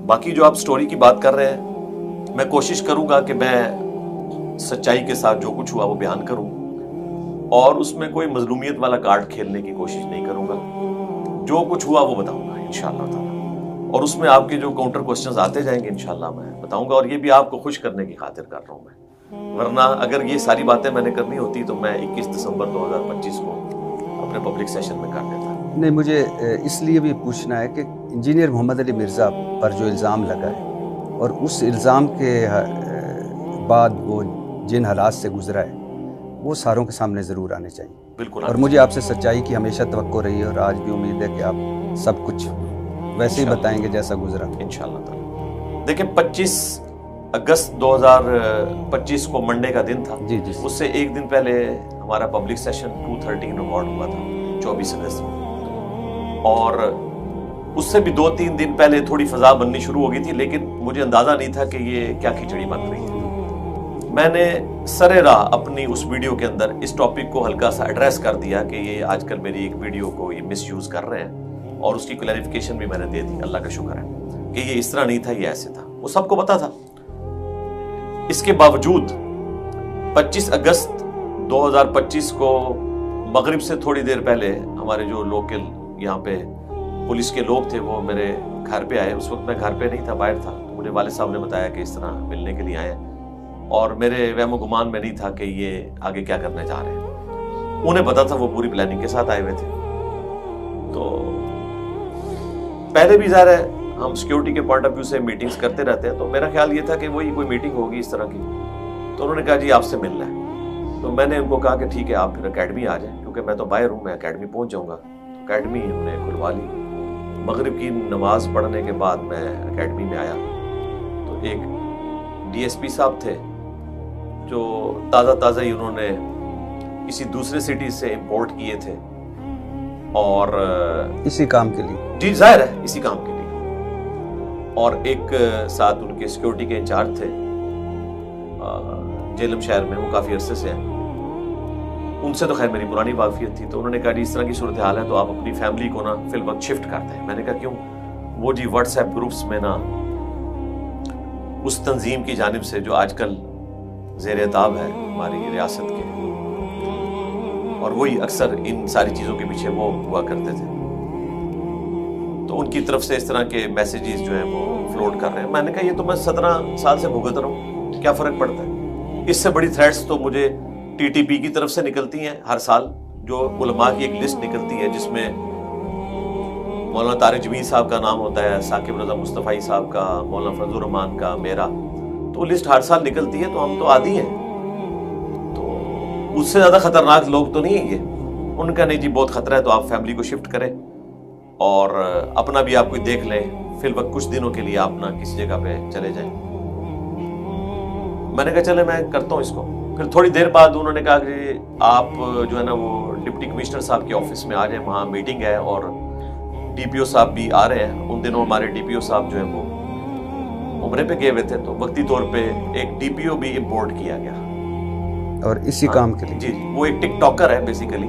باقی جو آپ سٹوری کی بات کر رہے ہیں، میں کوشش کروں گا کہ میں سچائی کے ساتھ جو کچھ ہوا وہ بیان کروں، اور اس میں کوئی مظلومیت والا کارڈ کھیلنے کی کوشش نہیں کروں گا. جو کچھ ہوا وہ بتاؤں گا انشاءاللہ تعالی، اور اس میں آپ کے جو کاؤنٹر کوسچنز آتے جائیں گے انشاءاللہ میں بتاؤں گا، اور یہ بھی آپ کو خوش کرنے کی خاطر کر رہا ہوں میں. ورنہ اگر یہ ساری باتیں میں نے کرنی ہوتی تو میں 21 دسمبر 2025 کو اپنے پبلک سیشن میں کر دیتا. نہیں، مجھے اس لیے بھی پوچھنا ہے کہ انجینئر محمد علی مرزا پر جو الزام لگا ہے اور اس الزام کے بعد وہ جن حالات سے گزرا ہے وہ ساروں کے سامنے ضرور آنے چاہیے. بالکل. اور مجھے آپ سے سچائی کی ہمیشہ توقع رہی ہے، اور آج بھی امید ہے کہ آپ سب کچھ ویسے ہی بتائیں گے جیسا گزرا انشاءاللہ تعالی. دیکھیں 25 اگست 2025 کو منڈے کا دن تھا. جی. اس سے ایک دن پہلے ہمارا پبلک سیشن 213 ریکارڈ ہوا تھا 24 اگست کو، اور اس سے بھی 2-3 دن پہلے تھوڑی فضا بننی شروع ہو گئی تھی، لیکن مجھے اندازہ نہیں تھا کہ یہ کیا کھچڑی بن رہی ہے. میں نے سر راہ اپنی اس ویڈیو کے اندر اس ٹاپک کو ہلکا سا ایڈریس کر دیا کہ یہ آج کل میری ایک ویڈیو کو یہ مس یوز کر رہے ہیں، اور اس کی کلیریفیکیشن بھی میں نے دے دی. اللہ کا شکر ہے کہ یہ اس طرح نہیں تھا، یہ ایسے تھا، وہ سب کو پتا تھا. اس کے باوجود 25 اگست 2025 کو مغرب سے تھوڑی دیر پہلے ہمارے جو لوکل یہاں پہ پولیس کے لوگ تھے وہ میرے گھر پہ آئے. اس وقت میں گھر پہ نہیں تھا، باہر تھا. مجھے والد صاحب نے بتایا کہ اس طرح ملنے کے لیے آئے ہیں، اور میرے وہم و گمان میں نہیں تھا کہ یہ آگے کیا کرنے جا رہے ہیں. انہیں پتا تھا، وہ پوری پلاننگ کے ساتھ آئے ہوئے تھے. تو پہلے بھی ظاہر ہے ہم سیکیورٹی کے پوائنٹ آف ویو سے میٹنگز کرتے رہتے ہیں، تو میرا خیال یہ تھا کہ وہی کوئی میٹنگ ہوگی اس طرح کی. تو انہوں نے کہا جی آپ سے ملنا ہے. تو میں نے ان کو کہا کہ ٹھیک ہے آپ پھر اکیڈمی آ جائیں، کیونکہ میں تو باہر ہوں، میں اکیڈمی پہنچ جاؤں گا. اکیڈمی ہم نے کھلوا لی. مغرب کی نماز پڑھنے کے بعد میں اکیڈمی میں آیا تو ایک ڈی ایس پی صاحب تھے جو تازہ ہی انہوں نے کسی دوسرے سٹی سے امپورٹ کیے تھے، اور اسی کام کے لیے. جی ظاہر ہے اسی کام کے لیے. اور ایک ساتھ ان کے سیکیورٹی کے انچارج تھے جیلم شہر میں، وہ کافی عرصے سے ہیں. ان سے تو خیر میری پرانی واقفیت تھی. تو انہوں نے کہا جی اس طرح کی صورتحال ہے تو آپ اپنی فیملی کو نا فی الوقت شفٹ کرتے ہیں. میں نے کہا کیوں؟ وہ جی واٹس ایپ گروپس میں نا اس تنظیم کی جانب سے جو آج کل زیر اعتاب ہے ہماری ریاست کے، اور وہی اکثر ان ساری چیزوں کے پیچھے وہ ہوا کرتے تھے، تو ان کی طرف سے اس طرح کے میسیجز جو ہیں وہ فلوٹ کر رہے ہیں. میں نے کہا یہ تو میں 17 سال سے بھگت رہا ہوں، کیا فرق پڑتا ہے؟ اس سے بڑی تھریٹس تو مجھے ٹی ٹی پی کی طرف سے نکلتی ہیں ہر سال. جو علماء کی ایک لسٹ نکلتی ہے جس میں مولانا طارق جمیل صاحب کا نام ہوتا ہے، ثاقب رضا مصطفی صاحب کا، مولانا فضل الرحمان کا، میرا، تو وہ لسٹ ہر سال نکلتی ہے. تو ہم تو عادی ہیں، تو اس سے زیادہ خطرناک لوگ تو نہیں ہیں یہ. ان کا نہیں جی بہت خطرہ ہے تو آپ فیملی کو شفٹ کریں اور اپنا بھی آپ کوئی دیکھ لیں، فی الوقت کچھ دنوں کے لیے آپ نا کسی جگہ پہ چلے جائیں. میں نے کہا چلے میں کرتا ہوں اس کو. پھر تھوڑی دیر بعد انہوں نے کہا کہ آپ جو ہے نا وہ ڈپٹی کمشنر صاحب کے آفس میں آ جائیں، وہاں میٹنگ ہے اور ڈی پی او صاحب بھی آ رہے ہیں. ان دنوں ہمارے ڈی پی او صاحب جو ہیں وہ عمرے پہ گئے ہوئے تھے، تو وقتی طور پہ ایک ڈی پی او بھی امپورٹ کیا گیا، اور اسی کام کے لیے. جی وہ ایک ٹک ٹاکر ہے بیسیکلی.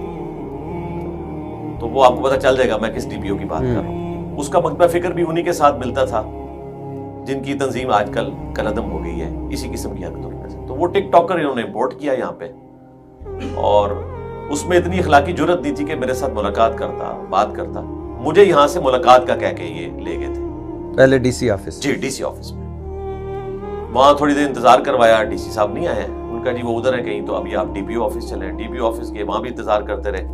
تو وہ آپ کو پتہ چل جائے گا میں کس ڈی پی او کی بات کر رہا ہوں. اس کا مکتبہ فکر بھی انہی کے ساتھ ملتا تھا جن کی تنظیم آج کل کلعدم ہو گئی ہے اسی قسم کی حرکتوں میں سے. تو وہ ٹک ٹاکر انہوں نے امپورٹ کیا یہاں پہ، اور اس میں اتنی اخلاقی جرت دی تھی کہ میرے ساتھ ملاقات کرتا، بات کرتا. مجھے یہاں سے ملاقات کا کہہ کے یہ لے گئے تھے پہلے ڈی سی آفس. جی ڈی سی آفس میں. وہاں تھوڑی دیر انتظار کروایا، ڈی سی صاحب نہیں آئے ہیں. ان کا جی وہ ادھر ہے کہیں، تو ابھی آپ ڈی پی او آفس چلیں. ڈی پی او آفس کے وہاں بھی انتظار کرتے رہے.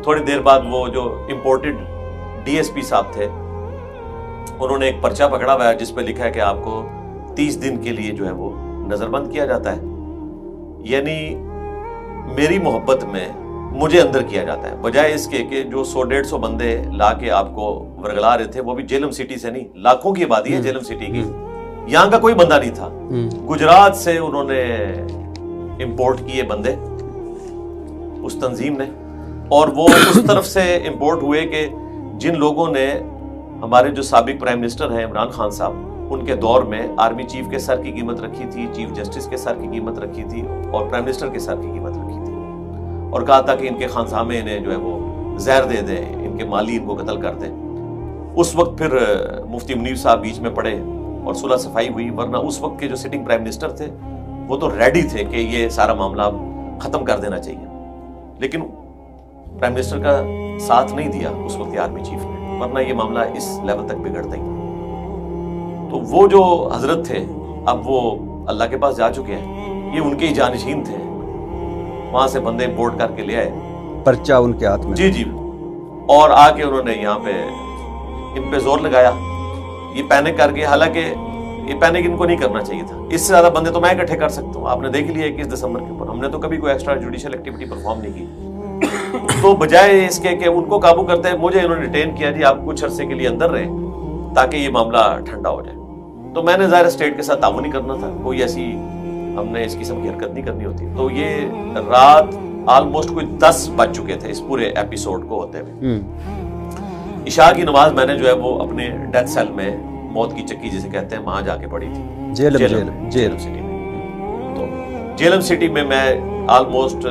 تھوڑی دیر بعد وہ جو امپورٹڈ ڈی ایس پی صاحب تھے انہوں نے ایک پرچہ پکڑا ہوا ہے جس پہ لکھا ہے کہ آپ کو 30 دن کے لیے جو ہے وہ نظر بند کیا جاتا ہے. یعنی میری محبت میں مجھے اندر کیا جاتا ہے، بجائے اس کے کہ جو 100-150 بندے لا کے آپ کو ورگلا رہے تھے، وہ بھی جیلم سٹی سے نہیں، لاکھوں کی آبادی ہے جیلم سٹی کی، یہاں کا کوئی بندہ نہیں تھا. گجرات سے انہوں نے امپورٹ کیے بندے اس تنظیم نے، اور وہ اس طرف سے امپورٹ ہوئے کہ جن لوگوں نے ہمارے جو سابق پرائم منسٹر ہیں عمران خان صاحب، ان کے دور میں آرمی چیف کے سر کی قیمت رکھی تھی، چیف جسٹس کے سر کی قیمت رکھی تھی، اور پرائم منسٹر کے سر کی قیمت رکھی تھی، اور کہا تھا کہ ان کے خانسامے انہیں جو ہے وہ زہر دے دیں، ان کے مالی ان کو قتل کر دیں. اس وقت پھر مفتی منیر صاحب بیچ میں پڑے اور صلح صفائی ہوئی، ورنہ اس وقت کے جو سٹنگ پرائم منسٹر تھے وہ تو ریڈی تھے کہ یہ سارا معاملہ ختم کر دینا چاہیے، لیکن پرائم منسٹر کا ساتھ نہیں دیا اس وقت آرمی چیف نے، ورنہ یہ معاملہ اس لیول تک بگڑتا ہی۔ تو وہ جو حضرت تھے اب وہ اللہ کے پاس جا چکے ہیں، یہ ان کے ہی جانشین تھے، وہاں سے بندے امپورٹ کر کے لے آئے، پرچہ ان کے ہاتھ میں، جی اور آ کے انہوں نے یہاں پہ ان پہ زور لگایا، یہ پینک کر کے، حالانکہ یہ پینک ان کو نہیں کرنا چاہیے تھا، اس سے زیادہ بندے تو میں اکٹھے کر سکتا ہوں، آپ نے دیکھ لیا 21 دسمبر کے اوپر ہم نے تو کبھی کوئی ایکسٹرا جوڈیشل ایکٹیویٹی پرفارم نہیں کی، تو بجائے اس کے کہ ان کو قابو کرتے ہیں مجھے انہوں نے ڈیٹین کیا، جی آپ کچھ عرصے کے لیے اندر رہیں تاکہ یہ معاملہ ٹھنڈا ہو جائے۔ تو میں نے ظاہر اسٹیٹ کے ساتھ تعاون ہی کرنا تھا، کوئی ایسی ہم نے اس قسم کی حرکت نہیں کرنی ہوتی۔ تو یہ رات آلموسٹ کوئی 10 بج چکے تھے اس پورے ایپیسوڈ کو ہوتے ہوئے۔ عشاء کی نماز میں نے جو ہے وہ اپنے ڈیتھ سیل میں، موت کی چکی جسے کہتے ہیں، وہاں جا کے پڑھی تھی، جیلم سٹی میں۔ تو جیلم سٹی میں میں آلموسٹ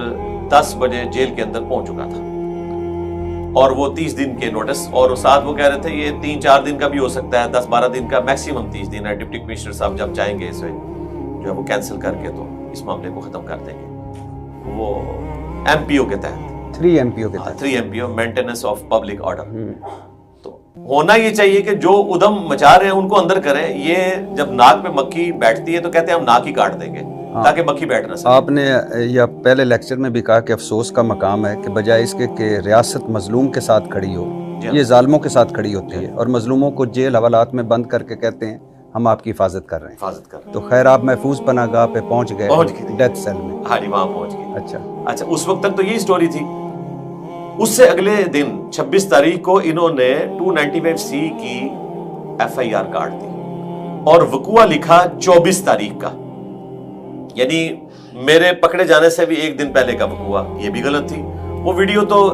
10 بجے جیل کے اندر پہنچ چکا تھا، اور وہ 30 دن کے نوٹس، اور ساتھ وہ کہہ رہے تھے یہ 3-4 دن کا بھی ہو سکتا ہے، 10-12 دن کا، میکسیمم 30 دن ہے، ڈپٹی کمشنر صاحب جب چاہیں گے اسے جو ہے وہ کینسل کر کے تو اس معاملے کو ختم کر دیں گے۔ وہ ایم پی او کے تحت، 3 MPO کے تحت، 3 MPO، maintenance of public order. تو ہونا یہ چاہیے کہ جو ادم مچا رہے ہیں ان کو اندر کریں، یہ جب ناک پہ مکھی بیٹھتی ہے تو کہتے ہیں ہم ناک ہی کاٹ دیں گے تاکہ مکھی بیٹھ نہ سکے۔ آپ نے یا پہلے لیکچر میں بھی کہا کہ افسوس کا مقام ہے کہ بجائے اس کے کہ ریاست مظلوم کے ساتھ کھڑی ہو، یہ ظالموں کے ساتھ کھڑی ہوتی ہے، اور مظلوموں کو جیل حوالات میں بند کر کے کہتے ہیں ہم آپ کی حفاظت کر رہے ہیں۔ حفاظت کر رہے ہیں۔ تو خیر آپ محفوظ پناہ گاہ پہ پہنچ گئے ڈیتھ سیل میں؟ ہاں جی وہاں پہنچ گئے۔ اچھا اس وقت تک تو یہی سٹوری تھی۔ اس سے اگلے دن 26 تاریخ کو انہوں نے 295C کی FIR کاٹ دی اور وقوع لکھا 24 تاریخ کا، یعنی میرے پکڑے جانے سے بھی ایک دن پہلے کا وقوع، یہ بھی غلط تھی۔ وہ ویڈیو تو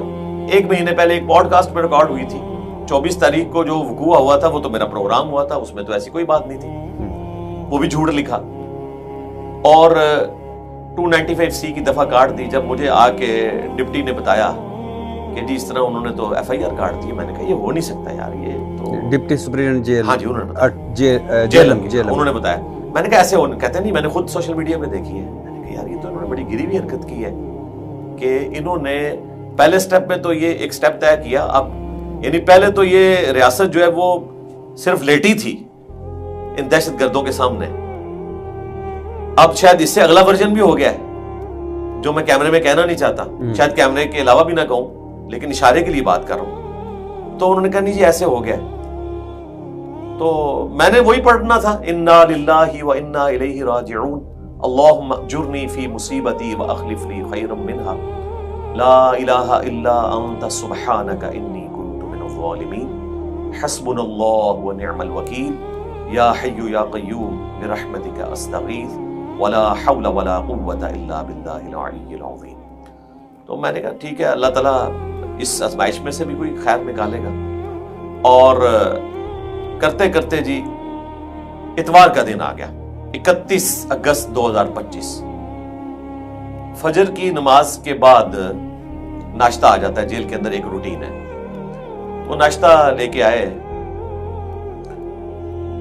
1 مہینے پہلے ایک پوڈ کاسٹ میں ریکارڈ ہوئی تھی، 24 تاریخ کو جو وقوع ہوا تھا وہ تو میرا پروگرام ہوا تھا، اس میں تو ایسی کوئی بات نہیں تھی، وہ بھی جھوٹ لکھا۔ اور 295C کی دفعہ کاٹ دی۔ جب مجھے آ کے ڈپٹی نے بتایا کہ جی اس طرح انہوں نے تو FIR کاٹ دی، میں نے کہا یہ ہو نہیں سکتا یار، یہ تو ڈپٹی سپرنٹینڈنٹ جیل، ہاں جی انہوں نے بتایا۔ میں نے کہا ایسے کہتے ہیں نہیں، میں نے خود سوشل میڈیا میں دیکھی ہے، میں نے کہا یار یہ تو انہوں نے بڑی گری ہوئی حرکت کی ہے کہ انہوں نے پہلے سٹیپ میں تو یہ ایک سٹیپ طے کیا، اب یعنی پہلے تو یہ ریاست جو ہے وہ صرف لیٹی تھی ان دہشت گردوں کے سامنے، اب شاید اس سے اگلا ورژن بھی ہو گیا ہے جو میں کیمرے میں کہنا نہیں چاہتا، شاید کیمرے کے علاوہ بھی نہ کہوں لیکن اشارے کے لیے بات کر رہا ہوں۔ تو انہوں نے کہا نہیں جی ایسے ہو گیا، تو میں نے وہی پڑھنا تھا، انا للہ و انا الیہ راجعون، اللہم اجرنی فی مصیبتی و اخلف لی خیرا منہا، لا الہ الا انت سبحانک انی کنت من الظالمین، حسبنا اللہ و نعم الوکیل، یا حی یا قیوم برحمتک استغیث ولا حول ولا قوة الا باللہ العلی العظیم۔ تو میں نے کہا ٹھیک ہے، اللہ تعالیٰ اس آزمائش میں سے بھی کوئی خیر نکالے گا۔ اور کرتے کرتے جی اتوار کا دن آ گیا، 31 اگست 2025، فجر کی نماز کے بعد ناشتہ آ جاتا ہے، جیل کے اندر ایک روٹین ہے، وہ ناشتہ لے کے آئے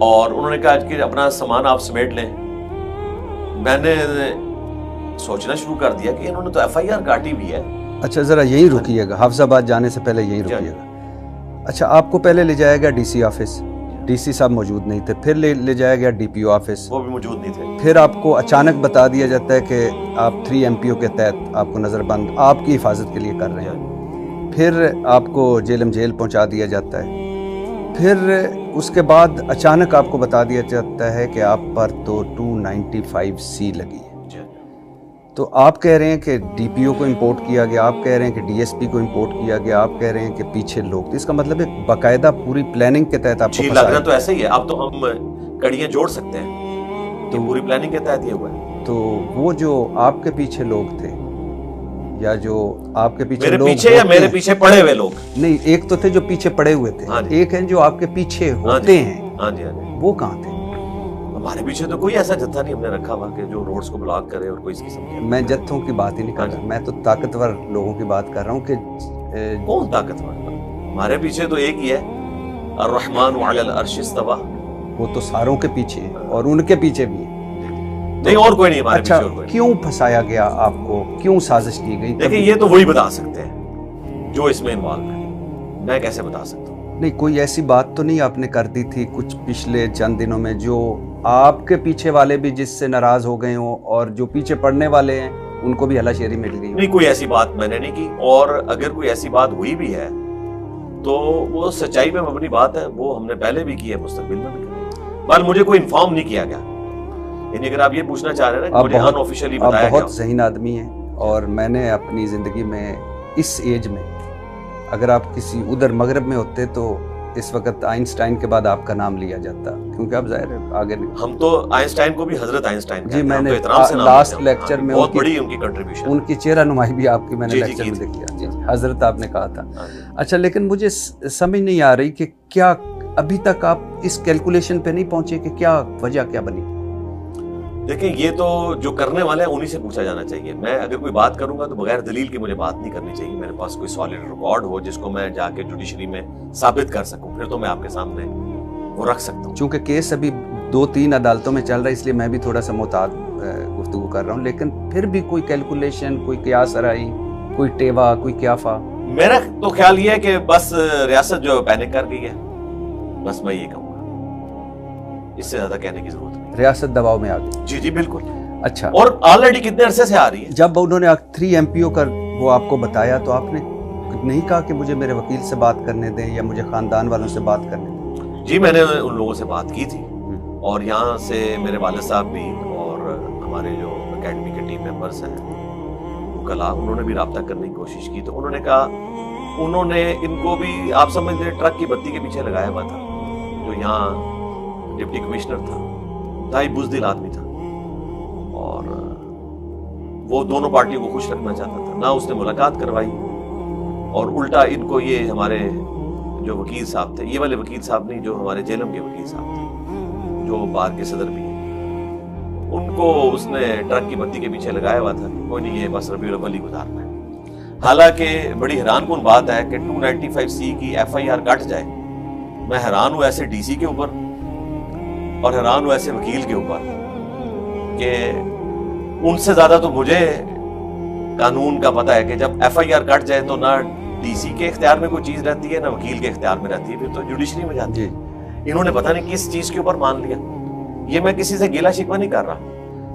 اور انہوں نے کہا کہ اپنا سامان آپ سمیٹ لیں۔ میں نے سوچنا شروع کر دیا کہ انہوں نے تو FIR کاٹی بھی ہے۔ اچھا ذرا یہی رکیے گا، حافظ آباد جانے سے پہلے یہی رکیے گا۔ اچھا آپ کو پہلے لے جائے گا DC آفس، DC صاحب موجود نہیں تھے، پھر لے جائے گا DPO آفس، وہ بھی موجود نہیں تھے، پھر آپ کو اچانک بتا دیا جاتا ہے کہ آپ 3 MPO کے تحت آپ کو نظر بند آپ کی حفاظت کے لیے کر رہے ہیں، پھر آپ کو جیلم جیل پہنچا دیا جاتا ہے، پھر اس کے بعد اچانک آپ کو بتا دیا جاتا ہے کہ آپ پر تو 295C لگی ہے۔ تو آپ کہہ رہے ہیں کہ DPO کو امپورٹ کیا گیا، آپ کہہ رہے ہیں کہ DSP کو امپورٹ کیا گیا، آپ کہہ رہے ہیں کہ پیچھے لوگ تھے، اس کا مطلب ہے باقاعدہ پوری پلاننگ کے تحت آپ کو جی لگ رہا تو ایسا ہی ہے، اب تو ہم کڑیاں جوڑ سکتے ہیں تو پوری پلاننگ کے تحت یہ ہوا ہے۔ تو وہ جو آپ کے پیچھے لوگ تھے یا جو آپ کے پیچھے میرے لوگ پیچھے یا میرے پیچھے پڑے ہوئے لوگ، نہیں ایک تو تھے جو پیچھے پڑے ہوئے تھے، ایک ہیں جو آپ کے پیچھے ہوتے ہیں، ہاں جی وہ کہاں تھے؟ ہمارے پیچھے تو کوئی ایسا جتھا نہیں ہم نے رکھا ہوا کہ جو روڈز کو بلاک کرے اور کوئی اس قسم کی۔ میں جتھوں کی بات ہی نہیں کر رہا، میں تو طاقتور لوگوں کی بات کر رہا ہوں کہ کون طاقتور؟ ہمارے پیچھے تو ایک ہی ہے، الرحمن علی العرش استویٰ، وہ تو ساروں کے پیچھے ہیں اور ان کے پیچھے بھی ہیں. نہیں اور کوئی نہیں ہمارے اچھا پیچھے اور کوئی نہیں. کیوں پھنسایا گیا آپ کو, کیوں سازش کی گئی؟ دیکھیں یہ تو وہی بتا سکتے ہیں جو اس میں انوالو ہے, میں کیسے بتا سکتا ہوں؟ نہیں کوئی ایسی بات تو نہیں آپ نے کر دی تھی کچھ پچھلے چند دنوں میں جو آپ کے پیچھے والے بھی جس سے ناراض ہو گئے ہوں اور جو پیچھے پڑنے والے ہیں ان کو بھی ہلا شیری مل گئی؟ نہیں کوئی ایسی بات میں نے نہیں کی, اور اگر کوئی ایسی بات ہوئی بھی ہے تو وہ سچائی پہ مبنی بات ہے, وہ ہم نے پہلے بھی کی ہے, مستقبل میں بھی کریں گے. پر مجھے کوئی انفارم نہیں کیا گیا. یعنی اگر آپ یہ پوچھنا چاہ رہے ہیں نا, مجھے انآفیشیلی بتایا آپ گیا. بہت ذہین آدمی ہیں, اور میں نے اپنی زندگی میں اس ایج میں, اگر آپ کسی ادھر مغرب میں ہوتے تو اس وقت آئنسٹائن کے بعد آپ کا نام لیا جاتا, کیونکہ آپ ظاہر ہے آگے نہیں. ہم تو آئنسٹائن کو بھی حضرت آئنسٹائن جی میں نے لاسٹ لیکچر میں بہت بڑی ان کی کنٹریبیوشن, ان کی چہرہ نمائی بھی آپ کی میں نے لیکچر میں دیکھی. جی حضرت آپ نے کہا تھا. اچھا لیکن مجھے سمجھ نہیں آ رہی کہ کیا ابھی تک آپ اس کیلکولیشن پہ نہیں پہنچے کہ کیا وجہ کیا بنی؟ دیکھیں یہ تو جو کرنے والے ہیں انہی سے پوچھا جانا چاہیے. میں اگر کوئی بات کروں گا تو بغیر دلیل کے مجھے بات نہیں کرنی چاہیے. میرے پاس کوئی سالڈ ریکارڈ ہو جس کو میں جا کے جوڈیشری میں ثابت کر سکوں, پھر تو میں آپ کے سامنے وہ رکھ سکتا ہوں. چونکہ کیس ابھی 2-3 عدالتوں میں چل رہا ہے اس لیے میں بھی تھوڑا سا محتاط گفتگو کر رہا ہوں, لیکن پھر بھی کوئی کیلکولیشن, کوئی قیاس آرائی, کوئی ٹیوا, کوئی قیافہ؟ میرا تو خیال یہ ہے کہ بس ریاست جو پینک کر گئی ہے, بس میں یہ کہوں گا, اس سے زیادہ کہنے کی ضرورت نہیں. ریاست دباؤ میں آ گئی؟ جی جی بالکل. اچھا, اور آلریڈی کتنے عرصے سے آ رہی ہے. جب انہوں نے 3 MP کا وہ آپ کو بتایا تو آپ نے نہیں کہا کہ مجھے میرے وکیل سے بات کرنے دیں یا مجھے خاندان والوں سے بات کرنے دیں؟ جی میں نے ان لوگوں سے بات کی تھی, اور یہاں سے میرے والد صاحب بھی اور ہمارے جو اکیڈمی کے ٹیم ممبرس ہیں وکلاء, انہوں نے بھی رابطہ کرنے کی کوشش کی. تو انہوں نے کہا, انہوں نے ان کو بھی آپ سمجھ لیں ٹرک کی بتی کے پیچھے لگایا ہوا تھا. جو یہاں ڈپٹی کمشنر تھا, انتہائی بزدل آدمی تھا, اور وہ دونوں پارٹیوں کو خوش رکھنا چاہتا تھا. نہ اس نے ملاقات کروائی, اور الٹا ان کو یہ ہمارے جو وکیل صاحب تھے, یہ والے وکیل صاحب نہیں, جو ہمارے جیلم کے وکیل صاحب تھے جو بار کے صدر بھی ہیں, ان کو اس نے ٹرک کی بتی کے پیچھے لگایا ہوا تھا. کوئی نہیں, یہ بس ربیع الاول ہی گزارنا ہے. حالانکہ بڑی حیران کن بات ہے کہ 295C کی FIR کٹ جائے. میں حیران ہوں ایسے DC کے اوپر, اور حیران ہوں ایسے وکیل کے اوپر, کہ ان سے زیادہ تو مجھے قانون کا پتہ ہے کہ جب FIR کٹ جائے تو نہ DC کے اختیار میں کوئی چیز رہتی ہے, نہ وکیل کے اختیار میں رہتی ہے, پھر تو جوڈیشری میں جاتی ہے. انہوں نے پتہ نہیں کس چیز کے اوپر مان لیا. یہ میں کسی سے گیلا شکوہ نہیں کر رہا,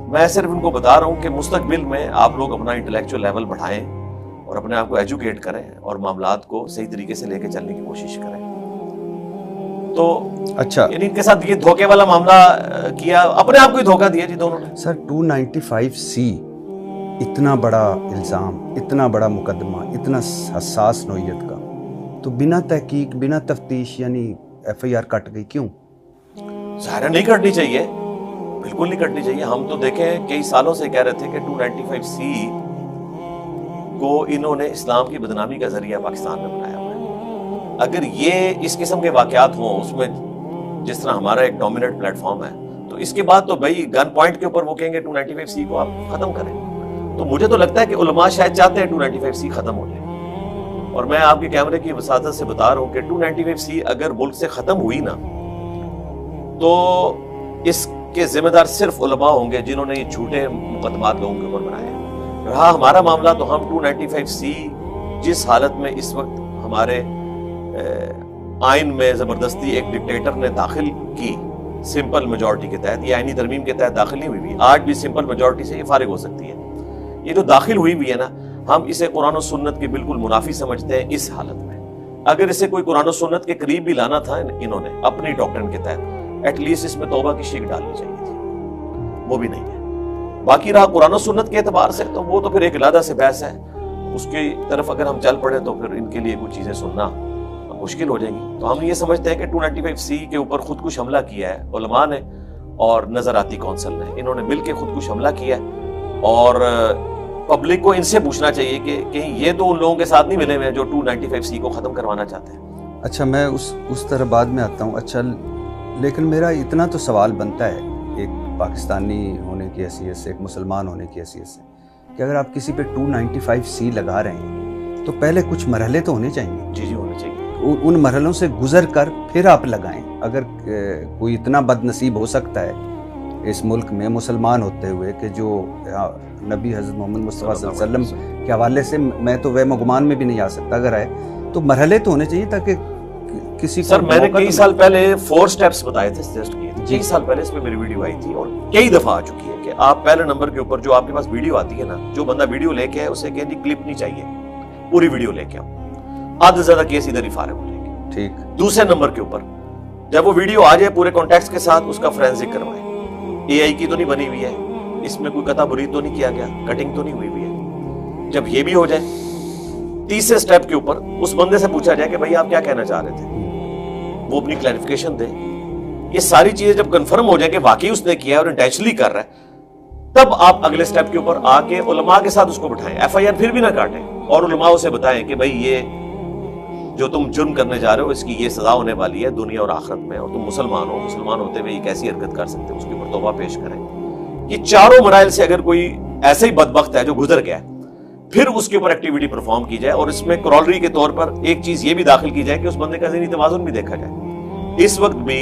میں صرف ان کو بتا رہا ہوں کہ مستقبل میں آپ لوگ اپنا انٹلیکچوئل لیول بڑھائیں اور اپنے آپ کو ایجوکیٹ کریں اور معاملات کو صحیح طریقے سے لے کے چلنے کی کوشش کریں. تو اچھا, یعنی ان کے ساتھ یہ دھوکے والا معاملہ کیا, اپنے آپ کو ہی دھوکہ دیا جی دونوں نے. سر 295C اتنا بڑا الزام, اتنا بڑا مقدمہ, اتنا حساس نوعیت کا, تو بنا تحقیق, بنا تفتیش یعنی FIR کٹ گئی, کیوں؟ ظاہر نہیں کٹنی چاہیے, بالکل نہیں کٹنی چاہیے. ہم تو دیکھیں کئی سالوں سے کہہ رہے تھے کہ 295C کو انہوں نے اسلام کی بدنامی کا ذریعہ پاکستان میں بنایا ہوا ہے. اگر یہ اس قسم کے واقعات ہوں, اس میں جس طرح ہمارا ایک ڈومیننٹ پلیٹ فارم ہے, تو اس کے بعد تو بھائی گن پوائنٹ کے اوپر وہ کہیں گے 295C کو آپ ختم کریں. تو مجھے تو لگتا ہے کہ علماء شاید چاہتے ہیں 295C ختم ہو جائے. اور میں آپ کے کیمرے کی وساطت سے بتا رہا ہوں کہ 295C اگر ملک سے ختم ہوئی نا, تو اس کے ذمہ دار صرف علماء ہوں گے جنہوں نے یہ جھوٹے مقدمات لوگوں کے اوپر بنائے. رہا ہمارا معاملہ, تو ہم 295C جس حالت میں اس وقت ہمارے آئین میں زبردستی ایک ڈکٹیٹر نے داخل کی سمپل میجورٹی کے تحت, یہ آئینی ترمیم کے تحت داخل نہیں ہوئی بھی, آج بھی سمپل میجورٹی سے یہ فارغ ہو سکتی ہے. یہ جو داخل ہوئی بھی ہے نا, ہم اسے قرآن و سنت کے بالکل منافی سمجھتے ہیں اس حالت میں. اگر اسے کوئی قرآن و سنت کے قریب بھی لانا تھا انہوں نے اپنی ڈاکٹرن کے تحت, ایٹ لیسٹ اس میں توبہ کی شیک ڈالنی چاہیے تھی, وہ بھی نہیں ہے. باقی رہا قرآن و سنت کے اعتبار سے, تو وہ تو پھر ایک علیحدہ سے بحث ہے. اس کی طرف اگر ہم چل پڑے تو پھر ان کے لیے کچھ چیزیں سننا مشکل ہو جائیں گی. تو ہم یہ سمجھتے ہیں کہ 295C کے اوپر خودکش حملہ کیا ہے علماء نے اور نظراتی کونسل نے, انہوں نے مل کے خودکش حملہ کیا ہے. اور پبلک کو ان سے پوچھنا چاہیے کہ کہیں یہ تو ان لوگوں کے ساتھ نہیں ملے ہوئے جو 295C کو ختم کروانا چاہتے ہیں. اچھا میں اس طرح بعد میں آتا ہوں. اچھا لیکن میرا اتنا تو سوال بنتا ہے ایک پاکستانی ہونے کی حیثیت سے, ایک مسلمان ہونے کی حیثیت سے, کہ اگر آپ کسی پہ 295C لگا رہے ہیں تو پہلے کچھ مرحلے تو ہونے چاہیے. جی جی ہونے چاہیے. ان مرحلوں سے گزر کر پھر آپ لگائیں. اگر کوئی اتنا بد نصیب ہو سکتا ہے اس ملک میں مسلمان ہوتے ہوئے کہ جو نبی حضرت محمد مصطفیٰ صلی اللہ علیہ وسلم کے حوالے سے میں تو وہم و گمان میں بھی نہیں آ سکتا, اگر آئے تو مرحلے تو ہونے چاہیے تاکہ کسی کو. سر میں نے کئی سال پہلے 4 سٹیپس بتائے تھے, سجیسٹ کیے تھے. 1 سال پہلے اس پہ میری ویڈیو آئی تھی اور کئی دفعہ آ چکی ہے کہ آپ پہلے نمبر کے اوپر جو آپ کے پاس ویڈیو آتی ہے نا, جو بندہ ویڈیو لے کے آئے اسے کہیں جی کلپ نہیں چاہیے, پوری ویڈیو لے کے آؤ, آدھا سے زیادہ کیس ادھر ہی فارغ ہو جائے گی. ٹھیک. دوسرے نمبر کے اوپر جب وہ ویڈیو آ جائے پورے کانٹیکسٹ کے ساتھ اس کا فرینزک کروائیں. اے آئی کی تو نہیں بنی ہوئی ہے, اس میں کوئی قطع برید تو نہیں کیا گیا, کٹنگ تو نہیں ہوئی ہوئی ہے. جب یہ بھی ہو جائے, تیسرے سٹیپ کے اوپر اس بندے سے پوچھا جائے کہ بھائی آپ کیا کہنا چاہ رہے تھے, وہ اپنی کلیریفیکیشن دے. یہ ساری چیزیں جب کنفرم ہو جائے کہ واقعی اس نے کیا اور انٹینشنلی کر رہا ہے, تب آپ اگلے سٹیپ کے اوپر آ کے علماء کے ساتھ اس کو بٹھائیں. ایف آئی آر پھر بھی نہ کاٹیں اور علماء اسے بتائیں کہ بھائی یہ جو تم جرم کرنے جا رہے ہو اس کی یہ سزا ہونے والی ہے دنیا اور آخرت میں, اور تم مسلمان ہو, مسلمان ہوتے ہوئے یہ کیسی حرکت کر سکتے ہیں, اس کے اوپر توبہ پیش کریں. یہ چاروں مراحل سے اگر کوئی ایسے ہی بدبخت ہے جو گزر گیا ہے, پھر اس کے اوپر ایکٹیویٹی پرفارم کی جائے, اور اس میں کرولری کے طور پر ایک چیز یہ بھی داخل کی جائے کہ اس بندے کا ذہنی توازن بھی دیکھا جائے. اس وقت بھی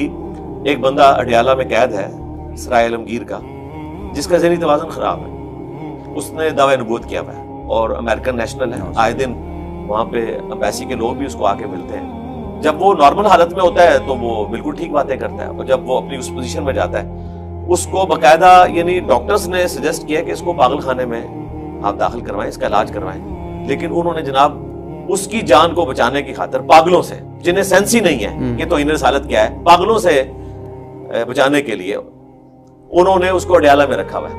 ایک بندہ اڈیالہ میں قید ہے, سرائے عالمگیر کا, جس کا ذہنی توازن خراب ہے. اس نے دعوی نبوت کیا ہوا ہے اور امریکن نیشنل ہے. آئے دن وہاں پہ امبیسی کے لوگ بھی اس کو آ کے ملتے ہیں. جب وہ نارمل حالت میں ہوتا ہے تو وہ بالکل ٹھیک باتیں کرتا ہے, اور جب وہ اپنی اس پوزیشن میں جاتا ہے اس کو باقاعدہ یعنی ڈاکٹرز نے سجیسٹ کیا کہ اس کو پاگل خانے میں آپ داخل کروائیں, اس کا علاج کروائیں. لیکن انہوں نے جناب اس کی جان کو بچانے کی خاطر پاگلوں سے, جنہیں سینس ہی نہیں ہے کہ توہین رسالت کیا ہے, پاگلوں سے بچانے کے لیے انہوں نے اس کو اڈیالہ میں رکھا ہوا ہے.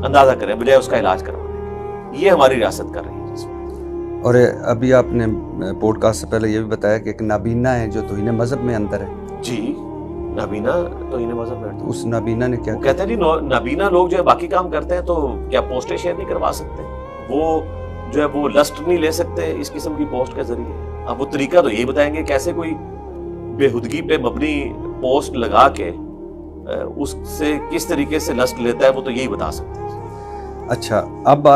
اندازہ کریں بجائے اس کا علاج کروانے کے. یہ ہماری ریاست کر رہی ہے. اور ابھی آپ نے پوڈ کاسٹ سے پہلے یہ بھی بتایا کہ ایک نابینا ہے جو توہین مذہب میں اندر ہے. جی, نابینا توہین مذہب میں. اس نابینا نے کیا کہتے ہیں جی نابینا لوگ جو ہے باقی کام کرتے ہیں تو کیا پوسٹیں شیئر نہیں کروا سکتے, وہ جو ہے وہ لسٹ نہیں لے سکتے اس قسم کی پوسٹ کے ذریعے. اب وہ طریقہ تو یہی بتائیں گے کیسے کوئی بےہودگی پہ مبنی پوسٹ لگا کے اس سے کس طریقے سے لسٹ لیتا ہے, وہ تو یہی بتا سکتے ہیں. اچھا, اب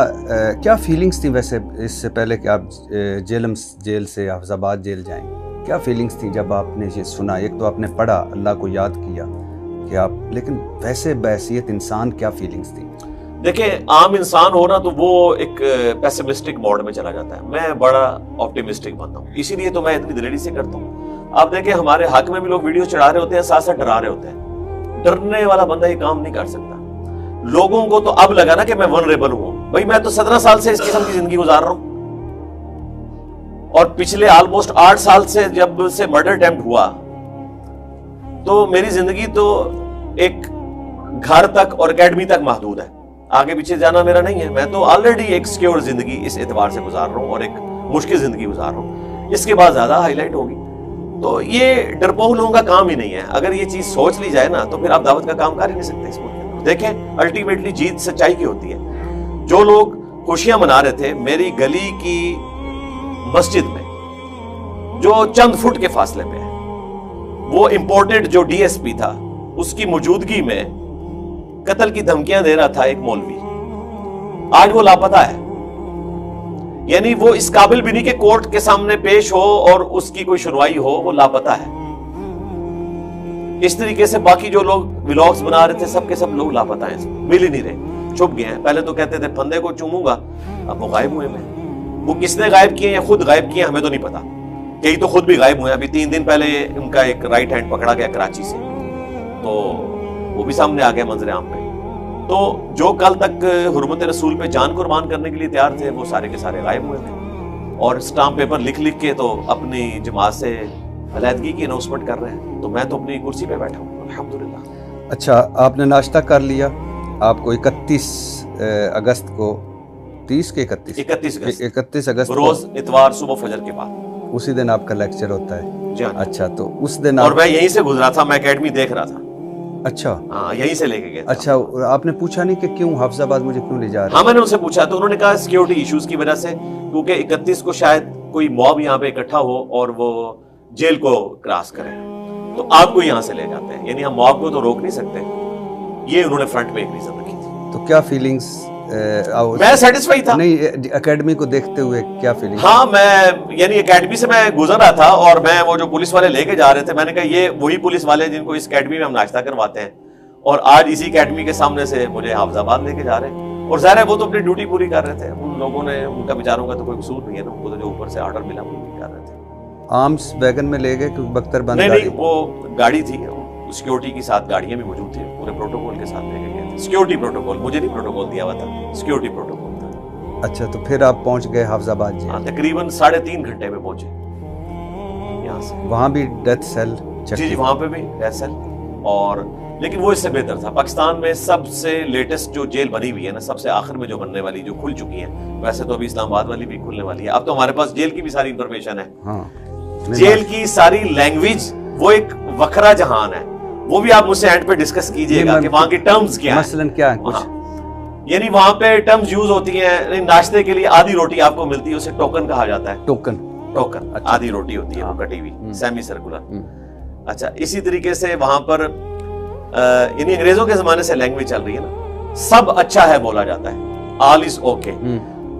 کیا فیلنگز تھیں ویسے اس سے پہلے کہ آپ جیل سے حفظ آباد جیل جائیں, کیا فیلنگز تھیں جب آپ نے یہ سنا؟ ایک تو آپ نے پڑھا, اللہ کو یاد کیا کہ آپ, لیکن ویسے بحیثیت انسان کیا فیلنگز تھیں؟ دیکھیں, عام انسان ہونا تو وہ ایک پیسمسٹک موڈ میں چلا جاتا ہے. میں بڑا آپٹیمسٹک بنتا ہوں, اسی لیے تو میں اتنی دلیری سے کرتا ہوں. آپ دیکھیں ہمارے حق میں بھی لوگ ویڈیو چڑھا رہے ہوتے ہیں, ساتھ ساتھ ڈرا رہے ہوتے ہیں. ڈرنے والا بندہ یہ کام نہیں کر سکتا. لوگوں کو تو اب لگا نا کہ میں ولنریبل ہوں. بھائی میں تو 17 سال سے اس قسم کی زندگی گزار رہا ہوں, اور پچھلے آلموسٹ 8 سال سے جب سے مرڈر اٹیمپٹ ہوا تو میری زندگی تو ایک گھر تک اور اکیڈمی تک محدود ہے. آگے پیچھے جانا میرا نہیں ہے. میں تو آلریڈی ایک سیکیور زندگی اس اعتبار سے گزار رہا ہوں اور ایک مشکل زندگی گزار رہا ہوں. اس کے بعد زیادہ ہائی لائٹ ہوگی. تو یہ ڈرپوک لوگوں کا کام ہی نہیں ہے. اگر یہ چیز سوچ لی جائے نا تو پھر آپ دعوت کا کام کر ہی نہیں سکتے اس ملک میں. دیکھیں الٹیمیٹلی جیت سچائی کی ہوتی ہے. جو لوگ خوشیاں منا رہے تھے میری گلی کی مسجد میں جو چند فٹ کے فاصلے پہ ہے, وہ امپورٹڈ جو ڈی ایس پی تھا اس کی موجودگی میں قتل کی دھمکیاں دے رہا تھا ایک مولوی, آج وہ لاپتہ ہے. یعنی وہ اس قابل بھی نہیں کہ کورٹ کے سامنے پیش ہو اور اس کی کوئی سنوائی ہو, وہ لاپتہ ہے. اس طریقے سے باقی جو لوگ ولاگز بنا رہے تھے سب کے سب لوگ لاپتہ ہیں, مل ہی نہیں رہے, چھپ گئے ہیں. پہلے تو کہتے تھے پھندے کو چوموں گا, اب وہ غائب ہوئے. میں وہ کس نے غائب کیے یا خود غائب کیے ہمیں تو نہیں پتا. کئی تو خود بھی غائب ہوئے. ابھی 3 دن پہلے ان کا ایک رائٹ ہینڈ پکڑا گیا کراچی سے, تو وہ بھی سامنے آ گیا منظر عام پہ. تو جو کل تک حرمت رسول پہ جان قربان کرنے کے لیے تیار تھے وہ سارے کے سارے غائب ہوئے تھے, اور اسٹامپ پیپر لکھ کے تو اپنی جماعت سے علیحدگی کی اناؤنسمنٹ کر رہے ہیں. تو میں تو اپنی کرسی پہ بیٹھا ہوں الحمدللہ. اچھا, آپ نے ناشتہ کر لیا. آپ کو 31 اگست کو 31 اگست روز اتوار صبح فجر کے بعد, اسی دن آپ کا لیکچر ہوتا ہے. جی. اچھا, تو اس دن اور میں یہیں سے گزرا تھا, میں اکیڈمی دیکھ رہا تھا. اچھا, ہاں یہیں سے لے کے گیا. اچھا, آپ نے پوچھا نہیں کہ کیوں حفظ آباد مجھے کیوں لے جا رہے؟ ہاں میں نے ان سے پوچھا تو انہوں نے کہا سیکیورٹی ایشوز کی وجہ سے, کیونکہ 31 کو شاید کوئی موب یہاں پہ اکٹھا ہو اور وہ جیل کو کراس کرے, تو آپ کو یہاں سے لے جاتے ہیں. یعنی ہم موب کو تو روک نہیں سکتے. یہ انہوں نے فرنٹ پہ ایک ریزن رکھی تھی. تو کیا فیلنگز میں سیٹسفائی تھا. نہیں, اکیڈمی کو دیکھتے ہوئے کیا فیلنگ؟ ہاں, میں یعنی اکیڈمی سے میں گزر رہا تھا اور میں وہ جو پولیس والے لے کے جا رہے تھے, میں نے کہا یہ وہی پولیس والے جن کو اس اکیڈمی میں ہم ناشتہ کرواتے ہیں, اور آج اسی اکیڈمی کے سامنے سے مجھے حافظ آباد لے کے جا رہے ہیں. اور ظاہر ہے وہ تو اپنی ڈیوٹی پوری کر رہے تھے, ان لوگوں نے, ان کا بیچاروں کا تو کوئی قصور نہیں ہے نا, ان کو تو جو اوپر سے آرڈر ملا وہ کر رہے تھے. آرمز ویگن میں لے گئے کہ بختر بند؟ نہیں, وہ گاڑی تھی, سیکیورٹی کے ساتھ گاڑیاں بھی موجود تھیں, پورے پروٹوکول کے ساتھ لے کے گئے تھے. سیکیورٹی پروٹوکول, مجھے نہیں پروٹوکول دیا ہوا تھا, سیکیورٹی پروٹوکول تھا. اچھا, تو پھر آپ پہنچ گئے حافظ آباد جی؟ ہاں, تقریباً 3.5 گھنٹے میں پہنچے یہاں سے. وہاں بھی ڈیتھ سیل؟ جی, وہاں پہ بھی ڈیتھ سیل, اور لیکن وہ اس سے بہتر تھا. پاکستان میں سب سے لیٹسٹ جو جیل بنی ہوئی ہے نا, سب سے آخر میں جو بننے والی, جو کھل چکی ہیں, ویسے تو ابھی اسلام آباد والی بھی کھلنے والی ہے. اب تو ہمارے پاس جیل کی بھی ساری انفارمیشن ہے. ہاں, جیل کی ساری لینگویج وہ ایک وکھرا جہان ہے. وہ بھی آپ مجھ سے اینڈ پہ ڈسکس کیجئے گا کہ وہاں کی ٹرمز کیا ہیں. مثلاً کیا ہے کچھ؟ یعنی وہاں پہ ٹرمز یوز ہوتی ہیں, ناشتے کے لیے آدھی روٹی آپ کو ملتی ہے, اسے ٹوکن کہا جاتا ہے. ٹوکن, آدھی روٹی ہوتی ہے وہ کٹی ہوئی, سیمی سرکولر. اچھا, اسی طریقے سے وہاں پر یعنی انگریزوں کے زمانے سے لینگویج چل رہی ہے نا, سب اچھا ہے بولا جاتا ہے, آل از اوکے.